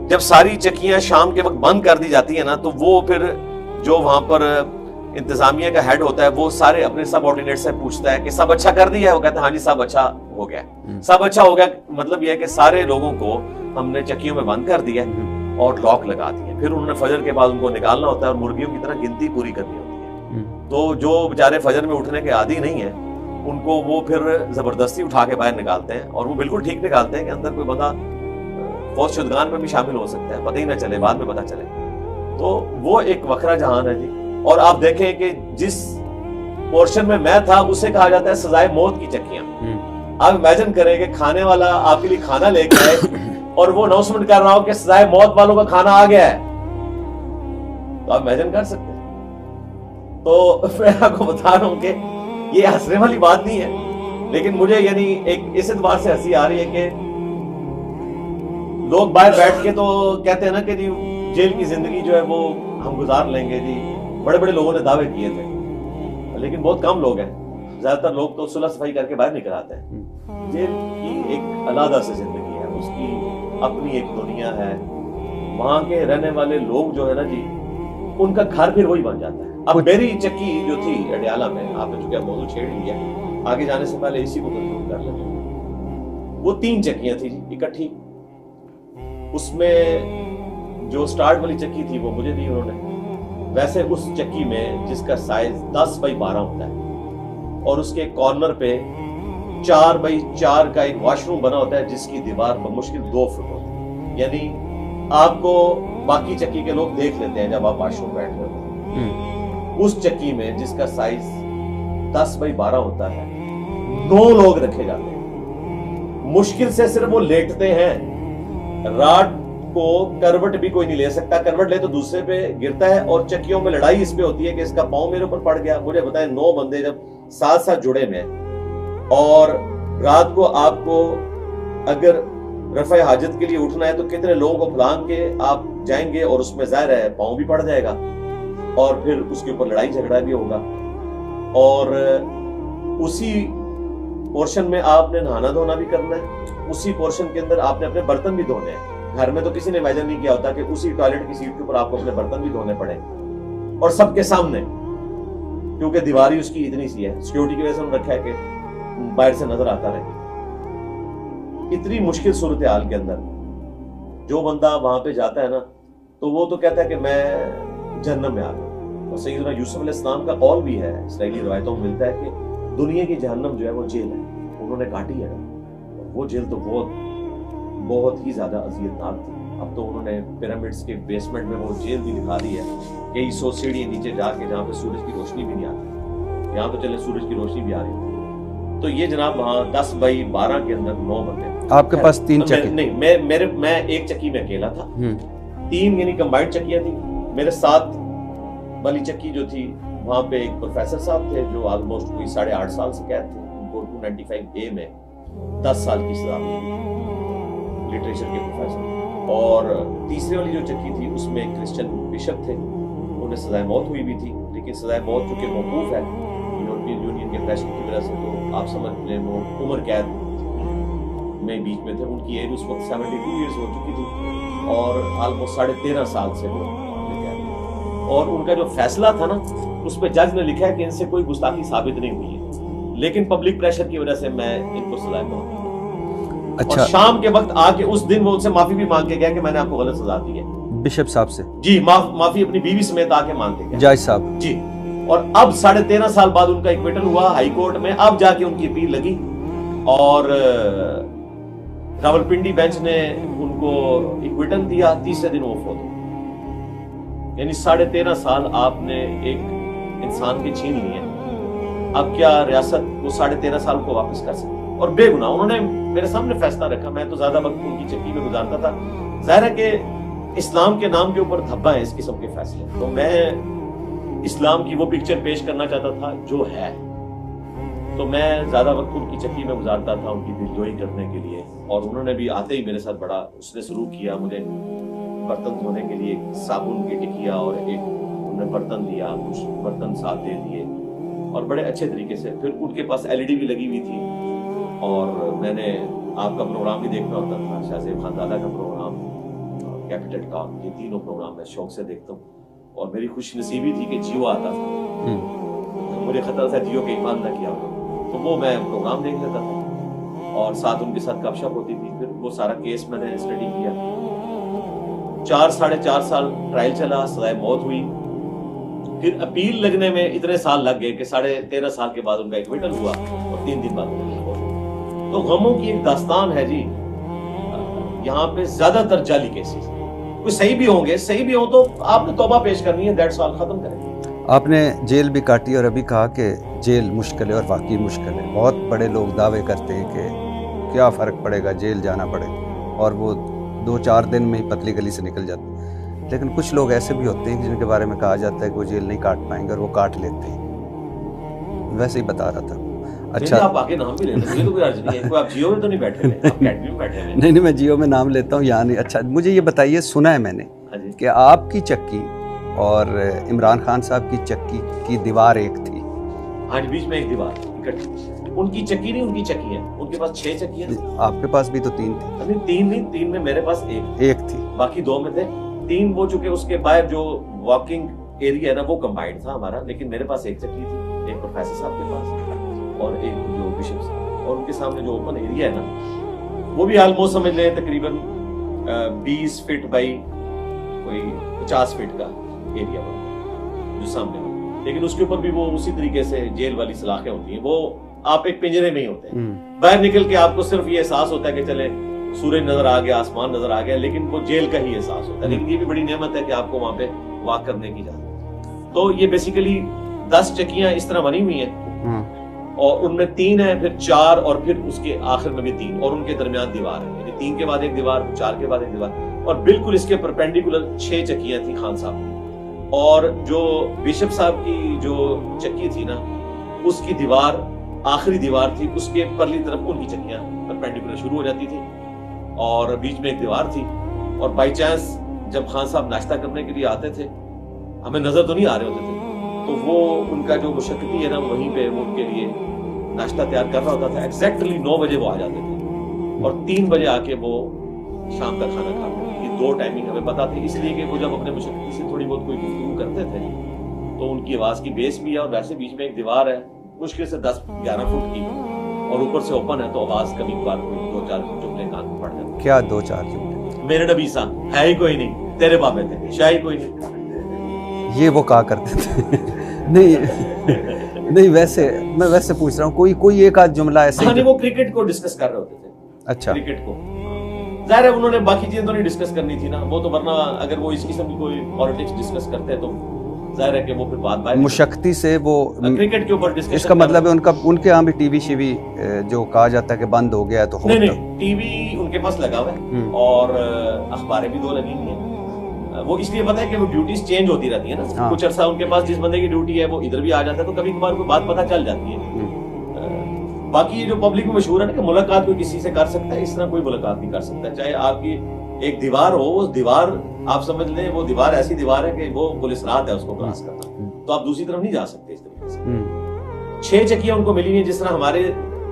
جب ساری چکیاں شام کے وقت بند کر دی جاتی ہیں نا, تو وہ پھر جو وہاں پر انتظامیہ کا ہیڈ ہوتا ہے وہ سارے اپنے سب آرڈینیٹ سے پوچھتا ہے کہ سب اچھا کر دیا ہے. وہ کہتا ہے ہاں جی سب اچھا ہو گیا. سب اچھا ہو گیا مطلب یہ ہے کہ سارے لوگوں کو ہم نے چکیوں میں بند کر دیا اور لاک لگا دیا. پھر انہوں نے فجر کے بعد ان کو نکالنا ہوتا ہے اور مرغیوں کی طرح گنتی پوری کرنی ہوتی ہے. تو جو بیچارے فجر میں اٹھنے کے عادی نہیں ہیں, ان کو وہ پھر زبردستی اٹھا کے باہر نکالتے ہیں, اور وہ بالکل ٹھیک نکالتے ہیں کہ اندر کوئی بندہ فوج شدگان میں بھی شامل ہو سکتا ہے, پتہ ہی نہ چلے, بعد میں پتہ چلے. تو وہ ایک وکھرا جہان ہے جی. اور آپ دیکھیں کہ جس پورشن میں میں تھا اسے کہا جاتا ہے سزائے موت کی چکیاں. آپ امیجن کریں کہ کھانے والا آپ کے لیے کھانا لے کے آئے اور وہ اناؤنسمنٹ کر رہا ہو کہ سزائے موت والوں کا کھانا آ گیا ہے, تو آپ امیجن کر سکتے ہیں. تو میں آپ کو بتا رہا ہوں کہ یہ ہنسنے والی بات نہیں ہے, لیکن مجھے یعنی ایک اس اعتبار سے ہنسی آ رہی ہے کہ لوگ باہر بیٹھ کے تو کہتے ہیں نا کہ جی جیل کی زندگی جو ہے وہ ہم گزار لیں گے جی. بڑے بڑے لوگوں نے دعوے کیے تھے, لیکن بہت کم لوگ ہیں. زیادہ تر لوگ تو صلح صفائی کر کے باہر نکل آتے ہیں. جیل کی ایک علیحدہ سے زندگی ہے, اس کی اپنی ایک دنیا ہے. وہاں کے رہنے والے لوگ جو ہے نا جی, ان کا گھر پھر وہی بن جاتا ہے. اب میری چکی جو تھی اڈیالہ میں, آپ نے چونکہ موضوع چھیڑ لیا, آگے جانے سے پہلے اسی کو کنکلوڈ کر لیتے ہیں. وہ 3 چکیاں تھیں جی اکٹھی. اس میں جو سٹارٹ والی چکی تھی وہ مجھے دی انہوں نے. ویسے اس چکی میں جس کا سائز 10x12 ہوتا ہے, اور اس کے کارنر پہ 4x4 کا ایک واش روم بنا ہوتا ہے جس کی دیوار بمشکل 2 فٹ ہوتی ہے. یعنی آپ کو باقی چکی کے لوگ دیکھ لیتے ہیں جب آپ واش روم بیٹھ رہے ہوتے ہیں. اس چکی میں جس کا سائز 10x12 ہوتا ہے 9 لوگ رکھے جاتے ہیں. مشکل سے صرف وہ لیٹتے ہیں. راڈ کو کروٹ بھی کوئی نہیں لے سکتا, کروٹ لے تو دوسرے پہ گرتا ہے, اور چکیوں میں لڑائی اس پہ ہوتی ہے کہ اس کا پاؤں میرے اوپر پڑ گیا. مجھے بتائیں 9 بندے جب ساتھ ساتھ جڑے میں, اور رات کو آپ کو اگر رفع حاجت کے لیے اٹھنا ہے تو کتنے لوگوں کو پھلانگ کے آپ جائیں گے, اور اس میں ظاہر ہے پاؤں بھی پڑ جائے گا, اور پھر اس کے اوپر لڑائی جھگڑا بھی ہوگا. اور اسی پورشن میں آپ نے نہانا دھونا بھی کرنا ہے, اسی پورشن کے اندر آپ نے اپنے برتن بھی دھونے ہیں. گھر میں تو کسی نے امیجن نہیں کیا ہوتا کہ اسی ٹوائلٹ کی سیٹ کے اوپر آپ کو اپنے برتن بھی دھونے پڑے, اور سب کے سامنے, کیونکہ دیواری اس کی اتنی سی ہے, سیکیورٹی کی وجہ سے انہوں نے رکھا ہے کہ باہر سے نظر آتا رہے. اتنی مشکل صورتحال کے اندر جو بندہ وہاں پہ جاتا ہے نا, تو وہ تو کہتا ہے کہ میں جہنم میں آ گیا. اور سیدنا یوسف علیہ السلام کا قول بھی ہے, اسرائیلی روایتوں میں ملتا ہے کہ دنیا کی جہنم جو ہے وہ جیل ہے, انہوں نے کاٹی ہے نا. وہ جیل تو بہت ہی زیادہ اذیتناک تھی. اب تو انہوں نے پیرامڈس کے بیسمنٹ میں وہ جیل بھی دکھا دی ہے, کئی 100 سیڑھیاں نیچے جا کے جہاں پہ سورج کی روشنی بھی نہیں آتی. یہاں تو چلے سورج کی روشنی بھی آ رہی ہے. تو یہ جناب وہاں 10x12 کے اندر 9 بندے. آپ کے پاس 3 چکی؟ نہیں, میں ایک چکی میں اکیلا تھا. 3 یعنی کمبائنڈ چکیاں تھیں. میرے ساتھ والی چکی جو تھی وہاں پہ ایک پروفیسر صاحب تھے جو آلموسٹ کوئی 8.5 سال سے قید تھے. ان کو 295A میں 10 سال کی سزا ملی, لٹریچر کے پروفیسر. اور تیسری والی جو چکی تھی اس میں ایک کرسچن بشپ تھے, انہیں سزائے موت ہوئی بھی تھی. لیکن سزائے موت چونکہ موقوف ہے یورپین یونین کے پریشر کی وجہ سے, تو آپ سمجھ لیں وہ عمر قید میں بیچ میں تھے. ان کی ایج اس وقت 72 ایئرز ہو چکی تھی اور آلموسٹ 13.5 سال سے وہ اور ان کا جو فیصلہ تھا نا اس پہ جج نے لکھا ہے کہ ان سے کوئی گستاخی ثابت نہیں ہوئی ہے لیکن پبلک پریشر کی وجہ سے میں ان کو سزا دوں. اچھا. اور شام کے وقت آ کے اس دن وہ ان سے معافی بھی مانگ کے گیا کہ میں نے آپ کو غلط سزا دی ہے. بشپ صاحب سے جی معافی اپنی بیوی سمیت آ کے مانگ کے گیا جج صاحب. جی. اور اب 13.5 سال بعد ان کا ایکویٹل ہوا ہائی کورٹ میں. اب جا کے ان کی اپیل لگی اور راولپنڈی بینچ نے ان کو ایکویٹل دیا. تیسرے دن وہ فوت ہو. یعنی 13.5 سال آپ نے ایک انسان کے چھین لیے. اب کیا ریاست وہ 13.5 سال کو واپس کر سکتی؟ اور بے گناہ انہوں نے میرے سامنے فیصلہ رکھا. میں تو زیادہ وقت ان کی چکی میں گزارتا تھا. ظاہر ہے کہ اسلام کے نام کے اوپر دھبا ہے اس قسم کے فیصلے. تو میں اسلام کی وہ پکچر پیش کرنا چاہتا تھا جو ہے. تو میں زیادہ وقت ان کی چکی میں گزارتا تھا ان کی دلجوئی کرنے کے لیے. اور انہوں نے بھی آتے ہی میرے ساتھ بڑا اس نے سلوک کیا. مجھے برتن دھونے کے لیے صابن کی ٹکیا اور ایک انہوں نے برتن دیا, کچھ برتن ساتھ دے دیے اور بڑے اچھے طریقے سے. پھر ان کے پاس LED بھی لگی ہوئی تھی اور میں نے آپ کا پروگرام بھی دیکھنا ہوتا تھا, شاہ زیب خان دادا کا پروگرام, کیپٹل کا. یہ تینوں پروگرام میں شوق سے دیکھتا ہوں. اور میری خوش نصیبی تھی کہ جیو آتا تھا. مجھے خطرہ تھا جیو کے ایمان نہ کیا ہو تو وہ میں پروگرام دیکھ لیتا تھا اور ساتھ ان کے ساتھ گپ شپ ہوتی تھی. پھر وہ سارا کیس میں نے اسٹڈی کیا. 4.5 سال ٹرائل چلا, سزائے موت ہوئی. پھر اپیل لگنے میں اتنے سال لگ گئے کہ 13.5 سال کے بعد ان کا ایکویٹل ہوا اور 3 دن بعد ان کی موت ہوئی. تو غموں کی ایک داستان ہے جی. یہاں پہ زیادہ تر جعلی کیسز. کوئی صحیح بھی ہوں گے, صحیح بھی ہوں تو آپ نے توبہ پیش کرنی ہے, دیٹس آل, ختم کریں. آپ نے جیل بھی کاٹی اور ابھی کہا کہ جیل مشکل ہے اور واقعی مشکل ہے. بہت بڑے لوگ دعوے کرتے ہیں کہ کیا فرق پڑے گا جیل جانا پڑے اور وہ 2-4 دن میں ہی پتلی گلی سے نکل جاتے ہیں. لیکن کچھ لوگ ایسے بھی ہوتے ہیں جن کے بارے میں کہا جاتا ہے کہ وہ جیل نہیں کاٹ پائیں گے اور وہ کاٹ لیتے ہیں. ویسے ہی بتا رہا تھا. اچھا, آپ آگے نام بھی لے لیں, تو کوئی عرض نہیں ہے. آپ جیو میں تو نہیں بیٹھے ہوئے, آپ اکیڈمی میں بیٹھے ہوئے. نہیں, میں جیو میں نام لیتا ہوں, یہاں نہیں. اچھا, مجھے یہ بتائیے, سنا ہے میں نے کہ آپ کی چکی اور عمران خان صاحب کی چکی کی دیوار ایک تھی. ہاں جی, بیچ میں ایک دیوار اکٹھی. ان کی چکی نہیں, ان کی چکی ہے. ان کے پاس 6 چکی ہیں. آپ کے پاس بھی تو 3 تھی. نہیں 3 نہیں, 3 میں میرے پاس ایک تھی, باقی 2 میں تھے. 3 وہ چکے اس کے باہر جو واکنگ ایریا ہے نا وہ کمبائنڈ تھا ہمارا, لیکن میرے پاس ایک چکی تھی, ایک پروفیسر صاحب کے پاس اور ایک جو بشپ صاحب. اور ان کے سامنے جو اوپن ایریا ہے نا وہ بھی آلموسٹ سمجھ لیں تقریباً 20 فٹ بائی کوئی 50 فٹ کا ایریا بنا جو سامنے میں. لیکن اس کے اوپر بھی وہ اسی طریقے سے جیل والی سلاخیں ہوتی ہیں. وہ آپ ایک پنجرے میں ہی ہوتے ہیں. باہر نکل کے آپ کو صرف یہ احساس ہوتا ہے کہ چلے سورج نظر آ گیا, آسمان نظر آ گیا, لیکن وہ جیل کا ہی احساس ہوتا ہے. لیکن یہ بھی بڑی نعمت ہے کہ آپ کو وہاں پہ واک کرنے کی اجازت ہے. تو یہ بیسیکلی 10 چکیاں اس طرح بنی ہوئی ہیں اور ان میں 3 ہیں, پھر 4 اور پھر اس کے آخر میں بھی 3 اور ان کے درمیان دیوار ہے. یعنی 3 کے بعد ایک دیوار, 4 کے بعد ایک دیوار. اور بالکل اس کے پرپینڈیکولر 6 چکیاں تھیں خان صاحب کی. اور جو بشپ صاحب کی جو چکی تھی نا اس کی دیوار آخری دیوار تھی, اس کے پرلی طرف ان کی چکیاں پرپینڈیکولر شروع ہو جاتی تھی اور بیچ میں ایک دیوار تھی. اور بائی چانس جب خان صاحب ناشتہ کرنے کے لیے آتے تھے, ہمیں نظر تو نہیں آ رہے ہوتے تھے, تو وہ ان کا جو مشقتی ہے نا وہیں پہ وہ ان کے لیے ناشتہ تیار کر رہا ہوتا تھا. ایگزیکٹلی 9 بجے وہ آ جاتے تھے اور 3 بجے آ کے وہ شام کا کھانا کھاتے تھے. یہ 2 ٹائمنگ ہمیں پتا تھی, اس لیے کہ وہ جب اپنے مشقتی سے تھوڑی بہت کوئی گفتگو کرتے تھے تو ان کی آواز کی بیس بھی ہے اور ویسے بیچ میں ایک دیوار ہے مشکل سے 10-11 فٹ کی اور اوپر سے اوپن ہے, تو آواز کبھی کبھار کوئی 2-4 جملے کان میں پڑ جاتے. کیا 2-4 جملے؟ میرے نبی سا ہے ہی کوئی نہیں, تیرے بابے تھے شاہ ہی کوئی نہیں, یہ وہ کہا کرتے تھے. نہیں ویسے میں ویسے پوچھ رہا ہوں, کوئی ایک آدھ جملہ ایسے. ہاں وہ کرکٹ کو ڈسکس کر رہے ہوتے تھے. اچھا, کرکٹ کو ظاہر ہے انہوں نے باقی چیزیں تو نہیں ڈسکس کرنی تھی نا, وہ تو ورنہ اگر وہ اس قسم کی کوئی پالیٹکس ڈسکس کرتے تو ظاہر ہے کہ وہ پھر بات باہر مشقتی سے وہ کرکٹ کے اوپر ڈسکس. اس کا مطلب ہے ان کے ہاں بھی ٹی وی شیوی جو کہا جاتا ہے کہ بند ہو گیا ہے تو نہیں, ٹی وی ان کے پاس لگا ہوا ہے اور اخباریں بھی 2 لگی ہوئی ہیں. وہ اس لیے پتا ہے کہ وہ ڈیوٹیز چینج ہوتی رہتی ہیں نا. کچھ عرصہ ان کے پاس جس بندے کی ڈیوٹی ہے وہ ادھر بھی آ جاتا ہے, تو کبھی کبھار کوئی بات پتہ چل جاتی ہے. باقی یہ جو پبلک میں مشہور ہے نا کہ ملاقات کوئی کسی سے کر سکتا ہے, اس طرح کوئی ملاقات نہیں کر سکتا. چاہے آپ کی ایک دیوار ہو, اس دیوار آپ سمجھ لیں وہ دیوار ایسی دیوار ہے کہ وہ پولیس رات ہے اس کو کراس کرنا, تو آپ دوسری طرف نہیں جا سکتے اس طریقے سے. 6 چکیاں ان کو ملی ہیں, جس طرح ہمارے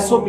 SOP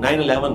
9/11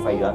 FIR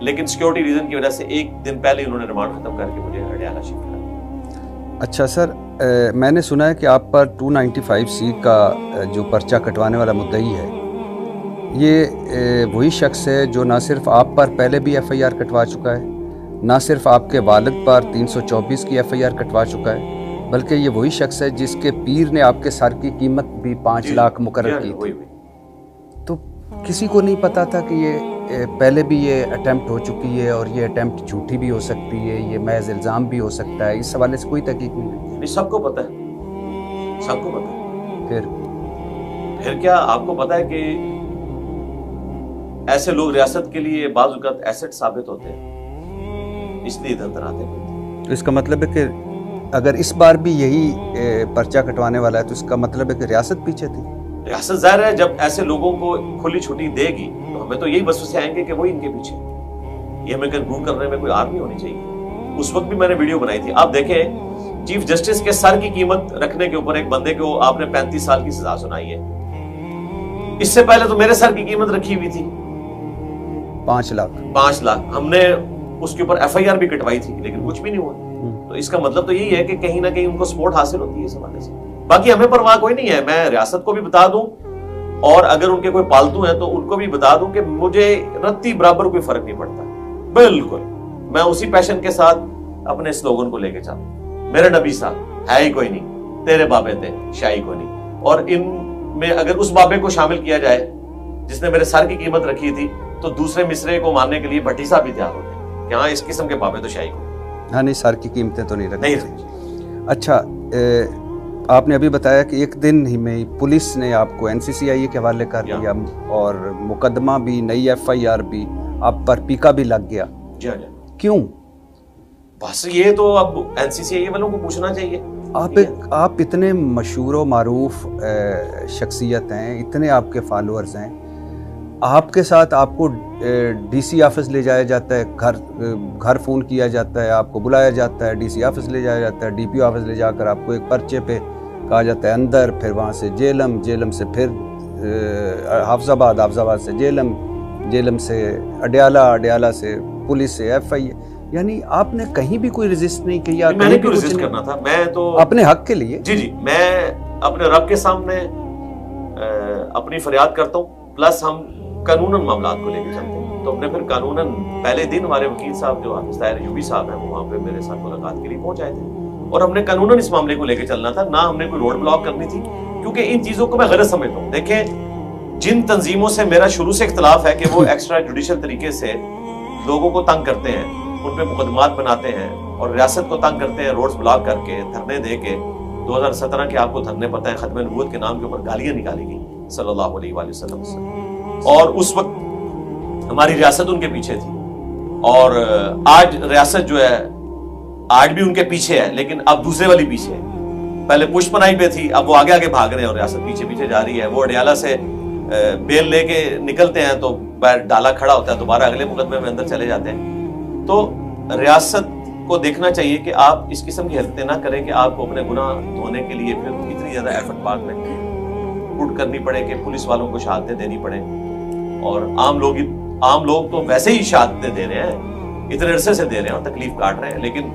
لیکن سیکیورٹی ریزن کی وجہ سے ایک دن پہلے انہوں نے ریمانڈ ختم کر کے مجھے اڈیالہ شفٹ کرا۔ اچھا سر، میں نے سنا ہے کہ آپ پر 295C کا جو پرچہ کٹوانے والا مدعی ہے، یہ وہی شخص ہے جو نہ صرف آپ پر پہلے بھی FIR کٹوا چکا ہے، نہ صرف آپ کے والد پر 324 کی FIR کٹوا چکا ہے، بلکہ یہ وہی شخص ہے جس کے پیر نے آپ کے سر کی قیمت بھی 5 لاکھ مقرر کی تھی۔ تو کسی کو نہیں پتا تھا کہ یہ پہلے بھی یہ اٹیمپٹ ہو چکی ہے اور یہ اٹیمپٹ جھوٹی بھی ہو سکتی ہے، یہ محض الزام بھی ہو سکتا ہے، اس حوالے سے کوئی تحقیق نہیں؟ سب کو پتہ ہے، سب کو پتہ ہے۔ پھر کیا آپ کو پتہ ہے کہ ایسے لوگ ریاست کے لیے بعض اوقات ایسٹ ثابت ہوتے ہیں، اس لیے ادھر آتے ہیں۔ تو اس کا مطلب ہے کہ اگر اس بار بھی یہی پرچہ کٹوانے والا ہے تو اس کا مطلب ہے کہ ریاست پیچھے تھی؟ ریاست ظاہر ہے جب ایسے لوگوں کو کھلی چھٹی دے گی تو ہمیں تو یہی وسوسے آئیں گے کہ وہی ان کے پیچھے، یہ ہمیں کنکلوڈ کرنے میں کوئی آرمی ہونی چاہیے۔ اس وقت بھی میں نے ویڈیو بنائی تھی، آپ دیکھیں چیف جسٹس کے سر کی قیمت رکھنے کے اوپر ایک بندے کو آپ نے 35 سال کی سزا سنائی ہے۔ اس سے پہلے تو میرے سر کی قیمت رکھی ہوئی تھی 5 لاکھ۔ 5 لاکھ ہم نے اس کے اوپر FIR بھی کٹوائی تھی، لیکن کچھ بھی نہیں ہوا۔ تو اس کا مطلب تو یہی ہے کہ کہیں نہ کہیں ان کو سپورٹ حاصل ہوتی ہے اس حوالے سے۔ باقی ہمیں پرواہ کوئی نہیں ہے، میں ریاست کو بھی بتا دوں اور اگر ان کے کوئی پالتو ہیں تو ان کو بھی بتا دوں کہ مجھے رتی برابر کوئی فرق نہیں پڑتا، بالکل میں اسی پیشن کے ساتھ اپنے سلوگن کو لے کے چلوں۔ میرے نبی صاحب ہے ہی کوئی نہیں، تیرے بابے تھے شاہی کو نہیں، اور ان میں اگر اس بابے کو شامل کیا جائے جس نے میرے سر کی قیمت رکھی تھی تو دوسرے مصرے کو ماننے کے لیے بھٹی صاحب بھی تیار ہوتے ہیں کہ ہاں اس قسم کے بابے تو شاہی کو ہاں نہیں، سر کی قیمتیں تو نہیں نہیں رکھتی۔ اچھا، آپ نے ابھی بتایا کہ ایک دن ہی میں پولیس نے آپ کو NCCI کے حوالے کر دیا اور مقدمہ بھی، نئی FIR بھی، آپ پر پیکا بھی لگ گیا۔ جی ہاں، کیوں؟ بس یہ تو اب NCCI والوں کو پوچھنا چاہیے۔ آپ اتنے مشہور و معروف شخصیت ہیں، اتنے آپ کے فالوورز ہیں، آپ کے ساتھ آپ کو DC آفس لے جایا جاتا ہے، گھر فون کیا جاتا ہے، آپ کو بلایا جاتا ہے، DC آفس لے جایا جاتا ہے، DPO آفس لے جا کر آپ کو ایک پرچے پہ کہا جاتا ہے اندر، پھر وہاں سے جیلم سے پھر حافظ آباد سے جیلم سے اڈیالہ سے پولیس سے FIR، یعنی آپ نے کہیں بھی کوئی رجسٹ نہیں کیا؟ میں نے کیوں رجسٹ کرنا تھا؟ میں تو اپنے حق کے لیے، جی میں اپنے رب کے سامنے اپنی فریاد کرتا ہوں، پلس ہم قانوناً معاملات کو لے کے چلتے ہیں۔ تو ہم نے پھر قانوناً پہلے دن ہمارے وکیل صاحب جو حافظ طاہر ایوبی صاحب ہیں وہ وہاں پہ میرے ساتھ ملاقات کے لیے پہنچ آئے تھے، اور ہم نے قانوناً اس معاملے کو لے کے چلنا تھا، نہ ہم نے کوئی روڈ بلاک کرنی تھی، کیونکہ ان چیزوں کو میں غلط سمجھتا ہوں۔ دیکھیں جن تنظیموں سے میرا شروع سے اختلاف ہے کہ وہ ایکسٹرا جوڈیشل طریقے سے لوگوں کو تنگ کرتے ہیں، ان پہ مقدمات بناتے ہیں اور ریاست کو تنگ کرتے ہیں، روڈز بلاک کر کے، دھرنے دے کے۔ 2017 کے آپ کو دھرنے پتہ ہے، ختم نبوت کے نام کے اوپر گالیاں نکالی گئی صلی اللہ علیہ وآلہ وسلم سے، اور اس وقت ہماری ریاست ان کے پیچھے تھی، اور آج ریاست جو ہے آج بھی ان کے پیچھے ہے، لیکن اب دوسرے والی پیچھے ہے۔ پہلے پشت پناہی پہ تھی، اب وہ آگے آگے بھاگ رہے ہیں اور ریاست پیچھے پیچھے جا رہی ہے۔ وہ اڈیالہ سے بیل لے کے نکلتے ہیں تو ڈالا کھڑا ہوتا ہے، دوبارہ اگلے مقدمے میں اندر چلے جاتے ہیں۔ تو ریاست کو دیکھنا چاہیے کہ آپ اس قسم کی حرکتیں نہ کریں کہ آپ کو اپنے گناہ دھونے کے لیے پھر اتنی زیادہ ایفرٹ بعد میں پٹ کرنی پڑے کہ پولیس والوں کو شہادتیں دینی پڑیں، اور عام لوگ تو ویسے ہی شہادتیں دے رہے ہیں، اتنے عرصے سے دے رہے ہیں اور تکلیف کاٹ رہے ہیں، لیکن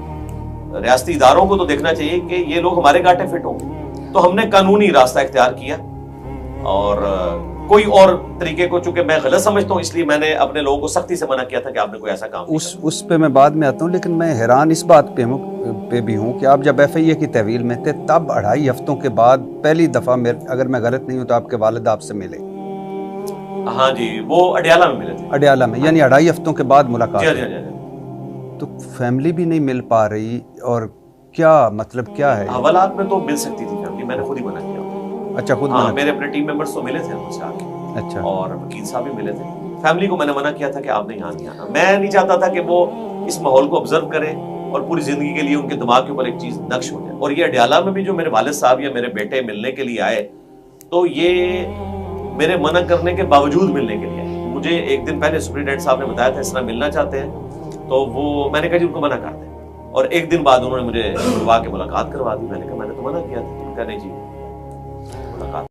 ریاستی اداروں کو تو دیکھنا چاہیے کہ یہ لوگ ہمارے گاٹے فٹ ہوں گے۔ تو ہم نے قانونی راستہ اختیار کیا، اور کوئی اور طریقے کو چونکہ میں غلط سمجھتا ہوں، اس لیے میں نے اپنے لوگوں کو سختی سے منع کیا تھا کہ آپ نے کوئی ایسا کام اس پہ میں بعد میں آتا ہوں، لیکن میں حیران اس بات پہ بھی ہوں کہ آپ جب FIA کی تحویل میں تھے تب 2.5 ہفتوں کے بعد پہلی دفعہ اگر میں غلط نہیں ہوں تو آپ کے والد آپ سے ملے۔ ہاں جی، وہ اڈیالہ میں ملے تھے۔ اڈیالہ میں، یعنی 2.5 ہفتوں کے بعد ملاقات۔ جی۔ تو فیملی بھی نہیں مل پا رہی، اور کیا مطلب کیا ہے؟ حوالات میں تو مل سکتی تھی فیملی، میں نے خود ہی منع کیا۔ اچھا، خود ہاں، میرے اپنے ٹیم ممبرز تو ملے تھے مجھ سے آ کے، اچھا، اور وکیل صاحب بھی ملے تھے۔ فیملی کو میں نے منع کیا تھا کہ آپ نے یہاں نہیں آنا۔ میں نہیں چاہتا تھا کہ وہ اس ماحول کو آبزرو کریں اور پوری زندگی کے لیے ان کے دماغ کے اوپر ایک چیز نقش ہو جائے۔ اور یہ اڈیالہ میں بھی جو میرے والد صاحب یا میرے بیٹے ملنے کے لیے آئے، تو یہ میرے منع کرنے کے باوجود ملنے کے لیے آئے۔ مجھے ایک دن پہلے سپرنٹینڈنٹ صاحب نے بتایا تھا اس طرح ملنا چاہتے ہیں، تو وہ میں نے کہا جی ان کو منع کر دیں، اور ایک دن بعد انہوں نے مجھے بلوا کے ملاقات کروا دی۔ میں نے کہا میں نے تو منع کیا تھا، کہا نہیں جی ملاقات